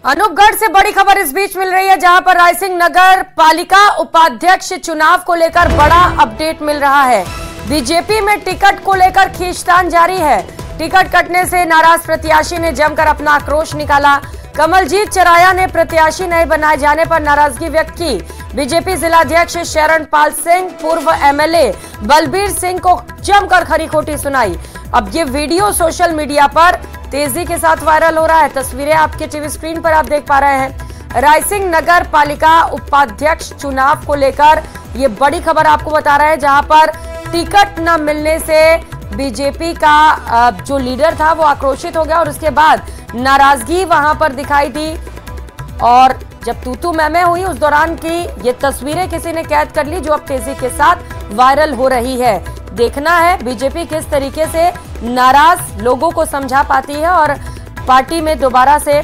अनूपगढ़ से बड़ी खबर इस बीच मिल रही है, जहां पर रायसिंह नगर पालिका उपाध्यक्ष चुनाव को लेकर बड़ा अपडेट मिल रहा है। बीजेपी में टिकट को लेकर खींचतान जारी है। टिकट कटने से नाराज प्रत्याशी ने जमकर अपना आक्रोश निकाला। कमलजीत चराया ने प्रत्याशी नहीं बनाए जाने पर नाराजगी व्यक्त की। बीजेपी जिलाध्यक्ष शरणपाल सिंह, पूर्व एमएलए बलबीर सिंह को जमकर खरी खोटी सुनाई। अब ये वीडियो सोशल मीडिया पर तेजी के साथ वायरल हो रहा है। तस्वीरें आपके टीवी स्क्रीन पर आप देख पा रहे हैं। रायसिंह नगर पालिका उपाध्यक्ष चुनाव को लेकर ये बड़ी खबर आपको बता रहे हैं, जहां पर टिकट न मिलने से बीजेपी का जो लीडर था वो आक्रोशित हो गया और उसके बाद नाराजगी वहां पर दिखाई दी। और जब तू मैं हुई उस दौरान की ये तस्वीरें किसी ने कैद कर ली, जो अब तेजी के साथ वायरल हो रही है। देखना है बीजेपी किस तरीके से नाराज लोगों को समझा पाती है और पार्टी में दोबारा से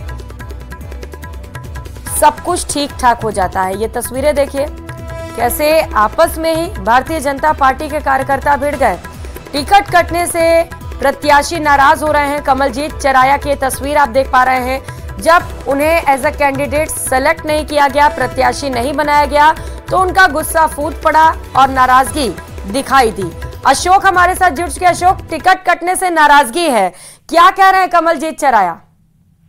सब कुछ ठीक ठाक हो जाता है। ये तस्वीरें देखिए कैसे आपस में ही भारतीय जनता पार्टी के कार्यकर्ता भिड़ गए। टिकट कटने से प्रत्याशी नाराज हो रहे हैं। कमलजीत चराया की तस्वीर आप देख पा रहे हैं। जब उन्हें एज अ कैंडिडेट सेलेक्ट नहीं किया गया, प्रत्याशी नहीं बनाया गया, तो उनका गुस्सा फूट पड़ा और नाराजगी दिखाई दी। अशोक हमारे साथ जुड़ चुके। अशोक, टिकट कटने से नाराजगी है, क्या कह रहे हैं कमलजीत चराया?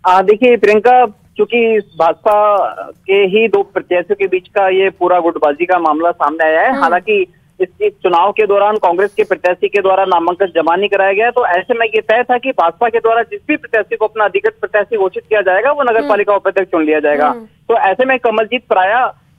देखिए प्रियंका, चूंकि भाजपा के ही दो प्रत्याशियों के बीच का ये पूरा गुटबाजी का मामला सामने आया है। हालांकि इस चुनाव के दौरान कांग्रेस के प्रत्याशी के द्वारा नामांकन जमा नहीं कराया गया, तो ऐसे में ये तय था कि भाजपा के द्वारा जिस भी प्रत्याशी को अपना अधिकृत प्रत्याशी घोषित किया जाएगा वो नगर पालिका उपाध्यक्ष चुन लिया जाएगा। तो ऐसे में कमलजीत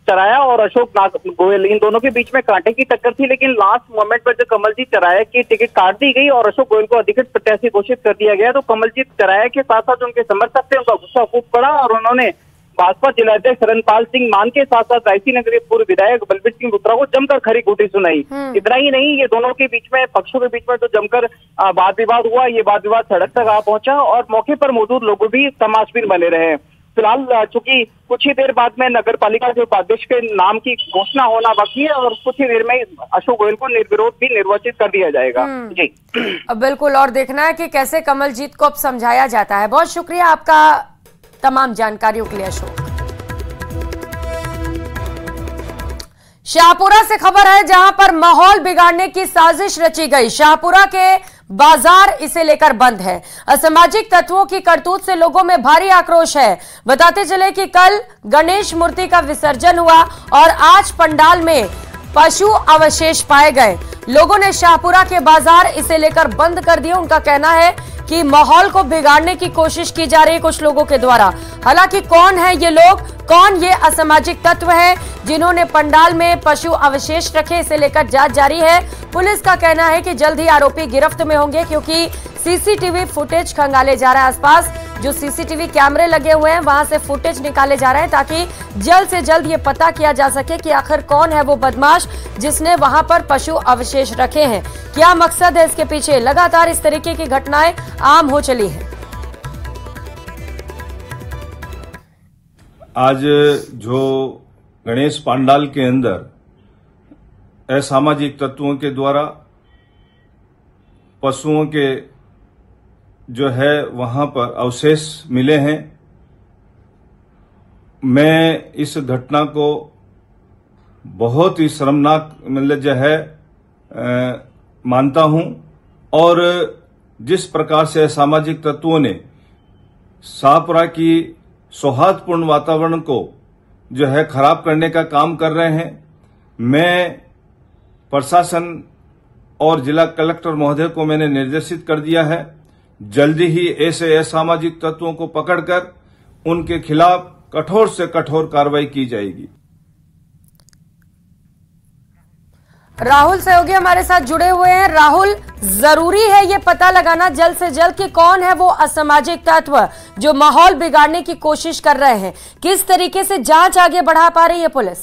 चराया और अशोक गोयल, इन दोनों के बीच में कांटे की टक्कर थी, लेकिन लास्ट मोमेंट पर जो कमलजीत चराया की टिकट काट दी गई और अशोक गोयल को अधिकृत प्रत्याशी घोषित कर दिया गया, तो कमलजीत चराया के साथ साथ उनके समर्थक थे, उनका गुस्सा फूट पड़ा और उन्होंने भाजपा जिलाध्यक्ष शरणपाल सिंह मान के साथ साथ रायसिंह नगर के पूर्व विधायक बलबीर सिंह लुथरा को जमकर खरी खोटी सुनाई। इतना ही नहीं, ये दोनों के बीच में, पक्षों के बीच में तो जमकर वाद विवाद हुआ। ये वाद विवाद सड़क तक आ पहुंचा और मौके पर मौजूद लोग भी तमाशबीन बने रहे। फिलहाल चूंकि कुछ ही देर बाद में नगर पालिका के उपाध्यक्ष के नाम की घोषणा होना बाकी है और कुछ ही देर में अशोक गोयल को निर्विरोध भी निर्वाचित कर दिया जाएगा। जी बिल्कुल, और देखना है कि कैसे कमलजीत को अब समझाया जाता है। बहुत शुक्रिया आपका तमाम जानकारियों के लिए अशोक। शाहपुरा से खबर है, जहां पर माहौल बिगाड़ने की साजिश रची गई। शाहपुरा के बाजार इसे लेकर बंद है। असामाजिक तत्वों की करतूत से लोगों में भारी आक्रोश है। बताते चले कि कल गणेश मूर्ति का विसर्जन हुआ और आज पंडाल में पशु अवशेष पाए गए। लोगों ने शाहपुरा के बाजार इसे लेकर बंद कर दिए। उनका कहना है कि माहौल को बिगाड़ने की कोशिश की जा रही है कुछ लोगों के द्वारा। हालांकि कौन है ये लोग, कौन ये असामाजिक तत्व है जिन्होंने पंडाल में पशु अवशेष रखे, इसे लेकर जांच जारी है। पुलिस का कहना है कि जल्द ही आरोपी गिरफ्त में होंगे, क्योंकि सीसीटीवी फुटेज खंगाले जा रहा है। आसपास जो सीसीटीवी कैमरे लगे हुए हैं वहां से फुटेज निकाले जा रहे हैं, ताकि जल्द से जल्द ये पता किया जा सके कि आखिर कौन है वो बदमाश जिसने वहां पर पशु अवशेष रखे हैं। क्या मकसद है इसके पीछे? लगातार इस तरीके की घटनाएं आम हो चली है। आज जो गणेश पंडाल के अंदर असामाजिक तत्वों के द्वारा पशुओं के जो है वहां पर अवशेष मिले हैं, मैं इस घटना को बहुत ही शर्मनाक मतलब जो है मानता हूं। और जिस प्रकार से असामाजिक तत्वों ने शाहपुरा की सौहार्दपूर्ण वातावरण को जो है खराब करने का काम कर रहे हैं, मैं प्रशासन और जिला कलेक्टर महोदय को मैंने निर्देशित कर दिया है, जल्दी ही ऐसे असामाजिक तत्वों को पकड़कर उनके खिलाफ कठोर से कठोर कार्रवाई की जाएगी। राहुल सहयोगी हमारे साथ जुड़े हुए हैं। राहुल, जरूरी है ये पता लगाना जल्द से जल्द कि कौन है वो असामाजिक तत्व जो माहौल बिगाड़ने की कोशिश कर रहे हैं। किस तरीके से जांच आगे बढ़ा पा रही है पुलिस?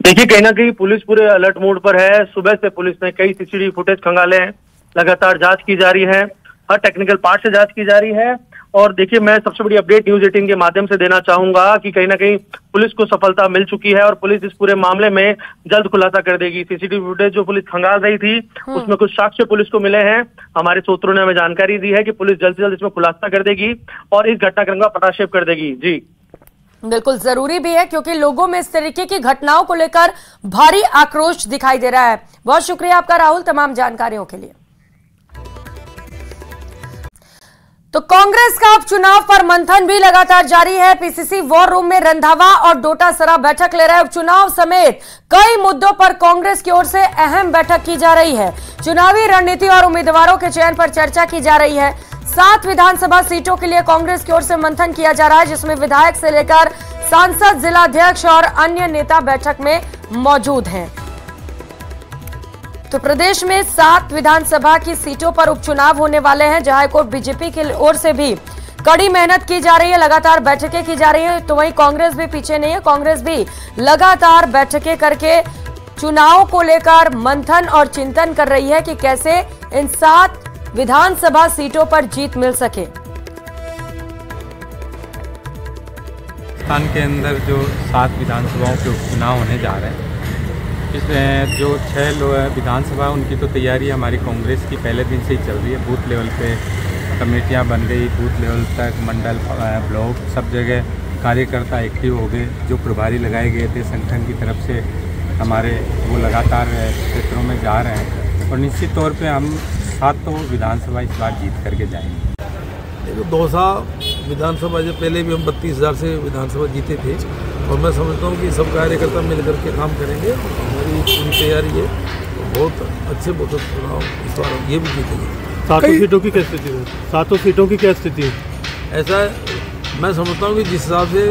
देखिए, कहीं ना कहीं पुलिस पूरे अलर्ट मोड पर है। सुबह से पुलिस ने कई सीसीटीवी फुटेज खंगाले हैं, लगातार जांच की जा रही है, हर टेक्निकल पार्ट से जांच की जा रही है और देखिए, मैं सबसे बड़ी अपडेट न्यूज़ 18 के माध्यम से देना चाहूंगा कि कहीं ना कहीं पुलिस को सफलता मिल चुकी है और पुलिस इस पूरे मामले में जल्द खुलासा कर देगी। सीसीटीवी फुटेज जो पुलिस खंगाल रही थी उसमें कुछ साक्ष्य पुलिस को मिले हैं। हमारे सूत्रों ने हमें जानकारी दी है कि पुलिस जल्द से जल्द इसमें खुलासा कर देगी और इस घटनाक्रम का पटाक्षेप कर देगी। जी बिल्कुल जरूरी भी है, क्योंकि लोगों में इस तरीके की घटनाओं को लेकर भारी आक्रोश दिखाई दे रहा है। बहुत शुक्रिया आपका राहुल तमाम जानकारियों के लिए। तो कांग्रेस का उपचुनाव पर मंथन भी लगातार जारी है। पीसीसी वॉर रूम में रंधावा और डोटासरा बैठक ले रहे हैं। उपचुनाव समेत कई मुद्दों पर कांग्रेस की ओर से अहम बैठक की जा रही है। चुनावी रणनीति और उम्मीदवारों के चयन पर चर्चा की जा रही है। 7 विधानसभा सीटों के लिए कांग्रेस की ओर से मंथन किया जा रहा है, जिसमें विधायक से लेकर सांसद, जिलाध्यक्ष और अन्य नेता बैठक में मौजूद हैं। तो प्रदेश में 7 विधानसभा की सीटों पर उपचुनाव होने वाले हैं, जहां को बीजेपी की ओर से भी कड़ी मेहनत की जा रही है, लगातार बैठकें की जा रही है। तो वहीं कांग्रेस भी पीछे नहीं है। कांग्रेस भी लगातार बैठकें करके चुनाव को लेकर मंथन और चिंतन कर रही है कि कैसे इन 7 विधानसभा सीटों पर जीत मिल सके। राजस्थान के अंदर जो 7 विधानसभाओं के उपचुनाव होने जा रहे हैं, इसमें जो 6 विधानसभा उनकी तो तैयारी हमारी कांग्रेस की पहले दिन से ही चल रही है। बूथ लेवल पे कमेटियां बन गई, बूथ लेवल तक मंडल, ब्लॉक, सब जगह कार्यकर्ता एक्टिव हो गए। जो प्रभारी लगाए गए थे संगठन की तरफ से हमारे, वो लगातार क्षेत्रों में जा रहे हैं और निश्चित तौर पे हम 7 विधानसभा इस बार जीत करके जाएंगे। दौसा विधानसभा जो पहले भी हम 32,000 से विधानसभा जीते थे और मैं समझता हूँ कि सब कार्यकर्ता मिलकर के काम करेंगे। हमारी पूरी तैयारी है, बहुत अच्छे चुनाव इस बार ये भी जीतेंगे। 7 सीटों की क्या स्थिति है? 7 सीटों की क्या स्थिति है? ऐसा मैं समझता हूँ कि जिस हिसाब से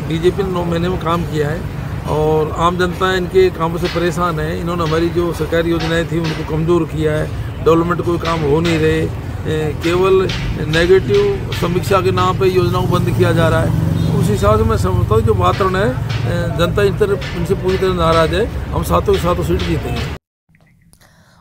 बीजेपी ने 9 महीने में काम किया है और आम जनता इनके कामों से परेशान है। इन्होंने हमारी जो सरकारी योजनाएं थी उनको कमज़ोर किया है। डेवलपमेंट कोई काम हो नहीं रहे, केवल नेगेटिव समीक्षा के नाम पे योजनाओं को बंद किया जा रहा है। उस हिसाब से मैं समझता हूँ जो वातावरण है, जनता इनसे पूरी तरह नाराज है। हम 7 की 7 सीट जीतेंगे।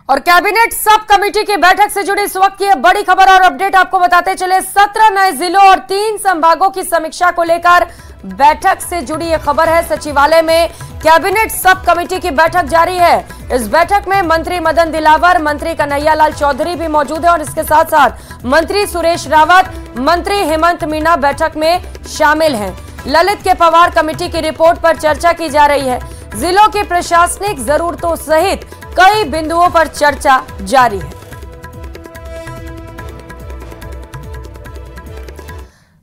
और कैबिनेट सब कमेटी की बैठक से जुड़ी इस वक्त की बड़ी खबर और अपडेट आपको बताते चले। 17 नए जिलों और 3 संभागों की समीक्षा को लेकर बैठक से जुड़ी यह खबर है। सचिवालय में कैबिनेट सब कमेटी की बैठक जारी है। इस बैठक में मंत्री मदन दिलावर, मंत्री कन्हैयालाल चौधरी भी मौजूद है और इसके साथ साथ मंत्री सुरेश रावत, मंत्री हेमंत मीना बैठक में शामिल हैं। ललित के पवार कमेटी की रिपोर्ट पर चर्चा की जा रही है। जिलों की प्रशासनिक जरूरतों सहित कई बिंदुओं पर चर्चा जारी है।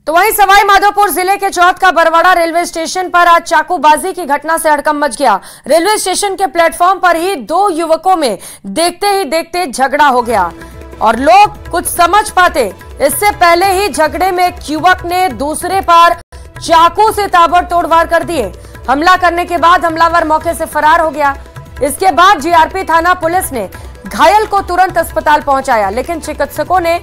तो वहीं सवाई माधोपुर जिले के चौथ का बरवाड़ा रेलवे स्टेशन पर आज चाकूबाजी की घटना से हड़कंप मच गया। रेलवे स्टेशन के प्लेटफॉर्म पर ही 2 युवकों में देखते ही देखते झगड़ा हो गया और लोग कुछ समझ पाते इससे पहले ही झगड़े में एक युवक ने दूसरे पर चाकू से ताबड़तोड़ वार कर दिए। हमला करने के बाद हमलावर मौके से फरार हो गया। इसके बाद जीआरपी थाना पुलिस ने घायल को तुरंत अस्पताल पहुंचाया, लेकिन चिकित्सकों ने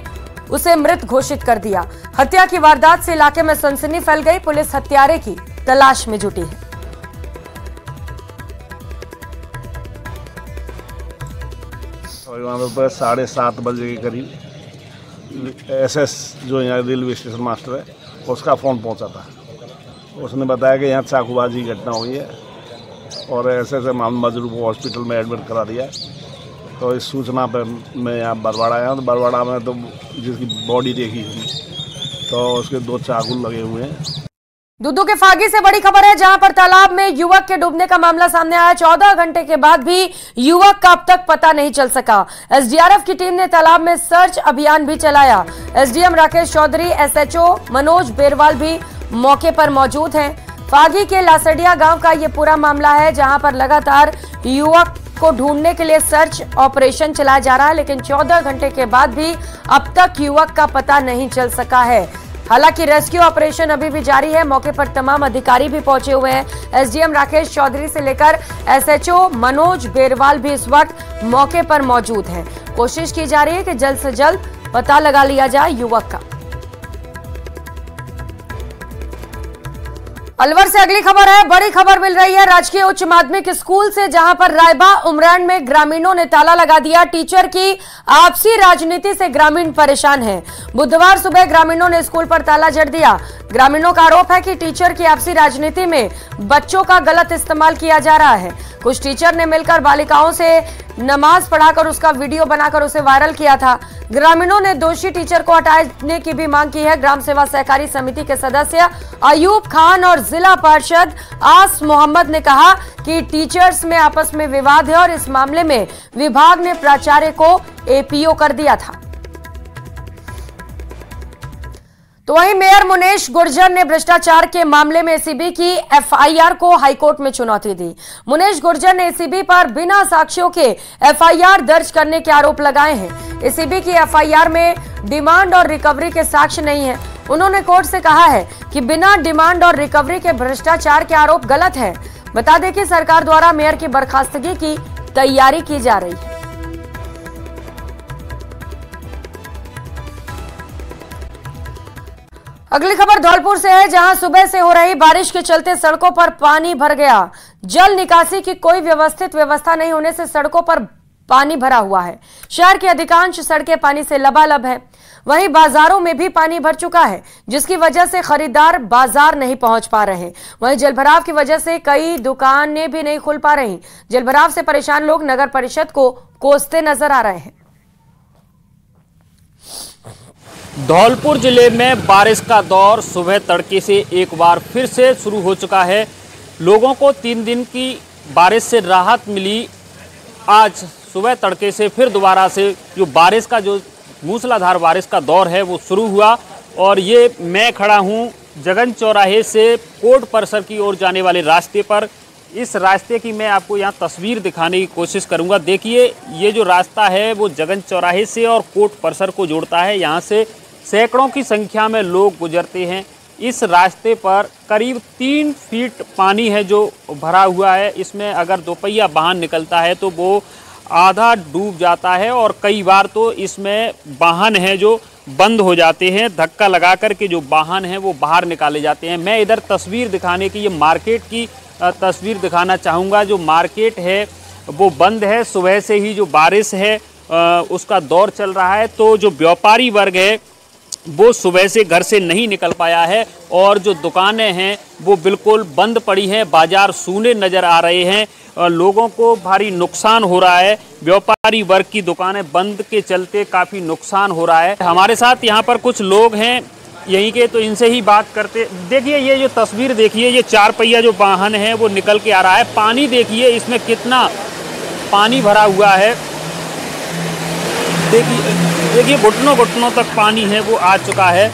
उसे मृत घोषित कर दिया। हत्या की वारदात से इलाके में सनसनी फैल गई। पुलिस हत्यारे की तलाश में जुटी है। और वहाँ पर 7:30 बजे के करीब एसएस जो यहाँ रेलवे स्टेशन मास्टर है उसका फ़ोन पहुँचा था। उसने बताया कि यहाँ चाकूबाजी की घटना हुई है और ऐसे मोहम्मद मजरूफ को हॉस्पिटल में एडमिट करा दिया। तो इस सूचना पर मैं यहाँ बरवाड़ा आया। तो बरवाड़ा में तो जिसकी बॉडी देखी तो उसके 2 चाकू लगे हुए हैं। दूदू के फागी से बड़ी खबर है, जहां पर तालाब में युवक के डूबने का मामला सामने आया। 14 घंटे के बाद भी युवक का अब तक पता नहीं चल सका। एसडीआरएफ की टीम ने तालाब में सर्च अभियान भी चलाया। एसडीएम राकेश चौधरी, एसएचओ मनोज बेरवाल भी मौके पर मौजूद हैं। फागी के लासडिया गांव का ये पूरा मामला है, जहां पर लगातार युवक को ढूंढने के लिए सर्च ऑपरेशन चलाया जा रहा है, लेकिन 14 घंटे के बाद भी अब तक युवक का पता नहीं चल सका है। हालांकि रेस्क्यू ऑपरेशन अभी भी जारी है। मौके पर तमाम अधिकारी भी पहुंचे हुए हैं। एसडीएम राकेश चौधरी से लेकर एसएचओ मनोज बेरवाल भी इस वक्त मौके पर मौजूद हैं। कोशिश की जा रही है कि जल्द से जल्द पता लगा लिया जाए युवक का। अलवर से अगली खबर है। बड़ी खबर मिल रही है राजकीय उच्च माध्यमिक स्कूल से, जहां पर रायबा उमरान में ग्रामीणों ने ताला लगा दिया। टीचर की आपसी राजनीति से ग्रामीण परेशान हैं। बुधवार सुबह ग्रामीणों ने स्कूल पर ताला जड़ दिया। ग्रामीणों का आरोप है कि टीचर की आपसी राजनीति में बच्चों का गलत इस्तेमाल किया जा रहा है। कुछ टीचर ने मिलकर बालिकाओं से नमाज पढ़ाकर उसका वीडियो बनाकर उसे वायरल किया था। ग्रामीणों ने दोषी टीचर को हटाने की भी मांग की है। ग्राम सेवा सहकारी समिति के सदस्य अयूब खान और जिला पार्षद आस मोहम्मद ने कहा कि टीचर्स में आपस में विवाद है और इस मामले में विभाग ने प्राचार्य को एपीओ कर दिया था। तो वहीं मेयर मुनेश गुर्जर ने भ्रष्टाचार के मामले में एसीबी की एफआईआर को हाईकोर्ट में चुनौती दी। मुनेश गुर्जर ने एसीबी पर बिना साक्ष्यों के एफआईआर दर्ज करने के आरोप लगाए हैं। एसीबी की एफआईआर में डिमांड और रिकवरी के साक्ष्य नहीं है। उन्होंने कोर्ट से कहा है कि बिना डिमांड और रिकवरी के भ्रष्टाचार के आरोप गलत है। बता दें कि सरकार द्वारा मेयर की बर्खास्तगी की तैयारी की जा रही है। अगली खबर धौलपुर से है, जहां सुबह से हो रही बारिश के चलते सड़कों पर पानी भर गया। जल निकासी की कोई व्यवस्थित व्यवस्था नहीं होने से सड़कों पर पानी भरा हुआ है। शहर की अधिकांश सड़कें पानी से लबालब है। वहीं बाजारों में भी पानी भर चुका है, जिसकी वजह से खरीदार बाजार नहीं पहुंच पा रहे हैं। वहीं जलभराव की वजह से कई दुकानें भी नहीं खुल पा रही। जलभराव से परेशान लोग नगर परिषद को कोसते नजर आ रहे हैं। धौलपुर जिले में बारिश का दौर सुबह तड़के से एक बार फिर से शुरू हो चुका है। लोगों को 3 दिन की बारिश से राहत मिली। आज सुबह तड़के से फिर दोबारा से जो बारिश का जो मूसलाधार बारिश का दौर है वो शुरू हुआ। और ये मैं खड़ा हूँ जगन चौराहे से कोर्ट परिसर की ओर जाने वाले रास्ते पर। इस रास्ते की मैं आपको यहाँ तस्वीर दिखाने की कोशिश करूँगा। देखिए, ये जो रास्ता है वो जगन चौराहे से और कोर्ट परिसर को जोड़ता है। यहाँ से सैकड़ों की संख्या में लोग गुजरते हैं। इस रास्ते पर करीब 3 फीट पानी है जो भरा हुआ है। इसमें अगर दोपहिया वाहन निकलता है तो वो आधा डूब जाता है और कई बार तो इसमें वाहन है जो बंद हो जाते हैं। धक्का लगा कर के जो वाहन हैं वो बाहर निकाले जाते हैं। मैं इधर तस्वीर दिखाने की, ये मार्केट की तस्वीर दिखाना चाहूँगा। जो मार्केट है वो बंद है। सुबह से ही जो बारिश है उसका दौर चल रहा है, तो जो व्यापारी वर्ग है वो सुबह से घर से नहीं निकल पाया है और जो दुकानें हैं वो बिल्कुल बंद पड़ी हैं। बाजार सूने नज़र आ रहे हैं और लोगों को भारी नुकसान हो रहा है। व्यापारी वर्ग की दुकानें बंद के चलते काफ़ी नुकसान हो रहा है। हमारे साथ यहाँ पर कुछ लोग हैं यहीं के, तो इनसे ही बात करते। देखिए, ये जो तस्वीर देखिए, ये 4 पहिया जो वाहन है वो निकल के आ रहा है। पानी देखिए इसमें कितना पानी भरा हुआ है। देखिए घुटनों घुटनों तक पानी है वो आ चुका है।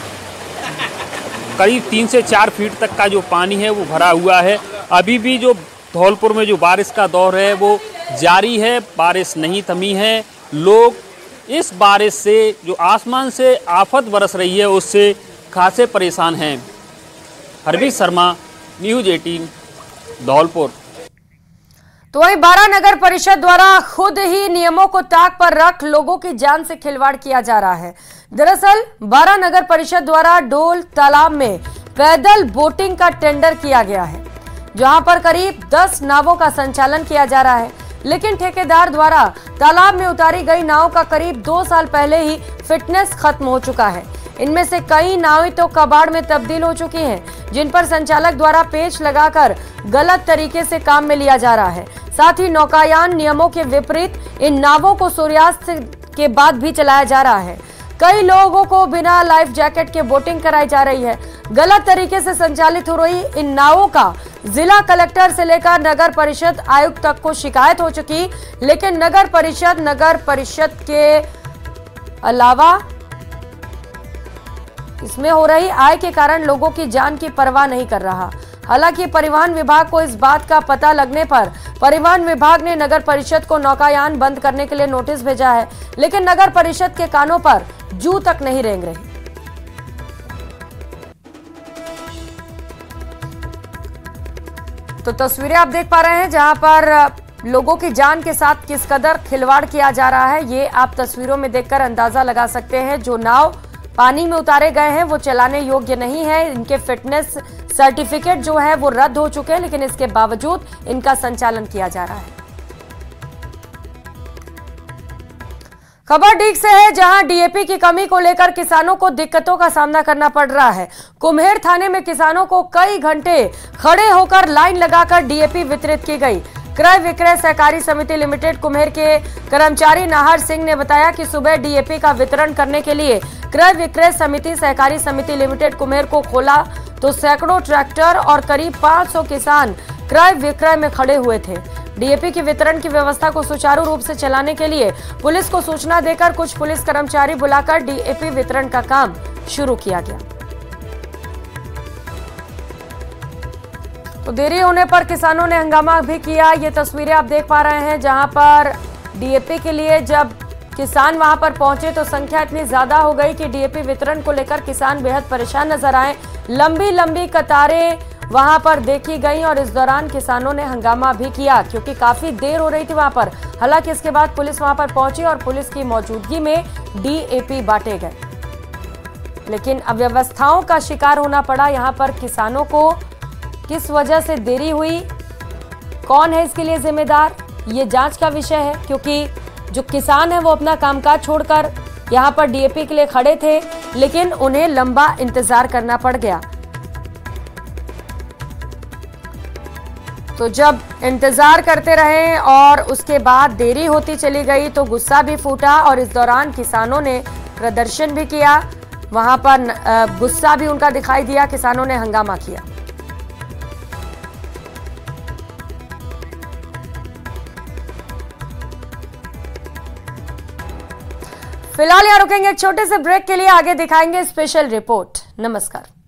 करीब 3 से 4 फीट तक का जो पानी है वो भरा हुआ है। अभी भी जो धौलपुर में जो बारिश का दौर है वो जारी है। बारिश नहीं थमी है। लोग इस बारिश से जो आसमान से आफत बरस रही है उससे खासे परेशान हैं। हरवीर शर्मा, न्यूज़ 18, धौलपुर। तो वहीं बारा नगर परिषद द्वारा खुद ही नियमों को ताक पर रख लोगों की जान से खिलवाड़ किया जा रहा है। दरअसल बारा नगर परिषद द्वारा डोल तालाब में पैदल बोटिंग का टेंडर किया गया है, जहां पर करीब 10 नावों का संचालन किया जा रहा है। लेकिन ठेकेदार द्वारा तालाब में उतारी गई नाव का करीब 2 साल पहले ही फिटनेस खत्म हो चुका है। इनमें से कई नावें तो कबाड़ में तब्दील हो चुकी हैं, जिन पर संचालक द्वारा पेच लगाकर गलत तरीके से काम में लिया जा रहा है। साथ ही नौकायान नियमों के विपरीत इन नावों को सूर्यास्त के बाद भी चलाया जा रहा है। कई लोगों को बिना लाइफ जैकेट के बोटिंग कराई जा रही है। गलत तरीके से संचालित हो रही इन नावों का जिला कलेक्टर से लेकर नगर परिषद आयुक्त तक को शिकायत हो चुकी, लेकिन नगर परिषद के अलावा इसमें हो रही आय के कारण लोगों की जान की परवाह नहीं कर रहा। हालांकि परिवहन विभाग को इस बात का पता लगने पर परिवहन विभाग ने नगर परिषद को नौकायान बंद करने के लिए नोटिस भेजा है, लेकिन नगर परिषद के कानों पर जू तक नहीं रेंग रही। तो तस्वीरें आप देख पा रहे हैं जहां पर लोगों की जान के साथ किस कदर खिलवाड़ किया जा रहा है, ये आप तस्वीरों में देखकर अंदाजा लगा सकते हैं। जो नाव पानी में उतारे गए हैं वो चलाने योग्य नहीं है। इनके फिटनेस सर्टिफिकेट जो है वो रद्द हो चुके हैं, लेकिन इसके बावजूद इनका संचालन किया जा रहा है। खबर डीग से है, जहां डीएपी की कमी को लेकर किसानों को दिक्कतों का सामना करना पड़ रहा है। कुम्हेर थाने में किसानों को कई घंटे खड़े होकर लाइन लगाकर डीएपी वितरित की गई। क्रय विक्रय सहकारी समिति लिमिटेड कुम्हेर के कर्मचारी नाहर सिंह ने बताया कि सुबह डीएपी का वितरण करने के लिए क्रय विक्रय समिति सहकारी समिति लिमिटेड कुम्हेर को खोला तो सैकड़ों ट्रैक्टर और करीब 500 किसान क्रय विक्रय में खड़े हुए थे। डीएपी की वितरण की व्यवस्था को सुचारू रूप से चलाने के लिए पुलिस को सूचना देकर कुछ पुलिस कर्मचारी बुलाकर डीएपी वितरण का काम शुरू किया गया। तो देरी होने पर किसानों ने हंगामा भी किया। ये तस्वीरें आप देख पा रहे हैं, जहां पर डीएपी के लिए जब किसान वहां पर पहुंचे तो संख्या इतनी ज्यादा हो गई कि डीएपी वितरण को लेकर किसान बेहद परेशान नजर आए। लंबी लंबी कतारें वहां पर देखी गई और इस दौरान किसानों ने हंगामा भी किया क्योंकि काफी देर हो रही थी वहां पर। हालांकि इसके बाद पुलिस वहां पर पहुंची और पुलिस की मौजूदगी में डीएपी बांटे गए, लेकिन अव्यवस्थाओं का शिकार होना पड़ा यहां पर किसानों को। किस वजह से देरी हुई, कौन है इसके लिए जिम्मेदार, ये जांच का विषय है, क्योंकि जो किसान है वो अपना कामकाज छोड़कर यहां पर डीएपी के लिए खड़े थे, लेकिन उन्हें लंबा इंतजार करना पड़ गया। तो जब इंतजार करते रहे और उसके बाद देरी होती चली गई तो गुस्सा भी फूटा और इस दौरान किसानों ने प्रदर्शन भी किया। वहां पर गुस्सा भी उनका दिखाई दिया, किसानों ने हंगामा किया। फिलहाल यहाँ रुकेंगे एक छोटे से ब्रेक के लिए, आगे दिखाएंगे स्पेशल रिपोर्ट। नमस्कार।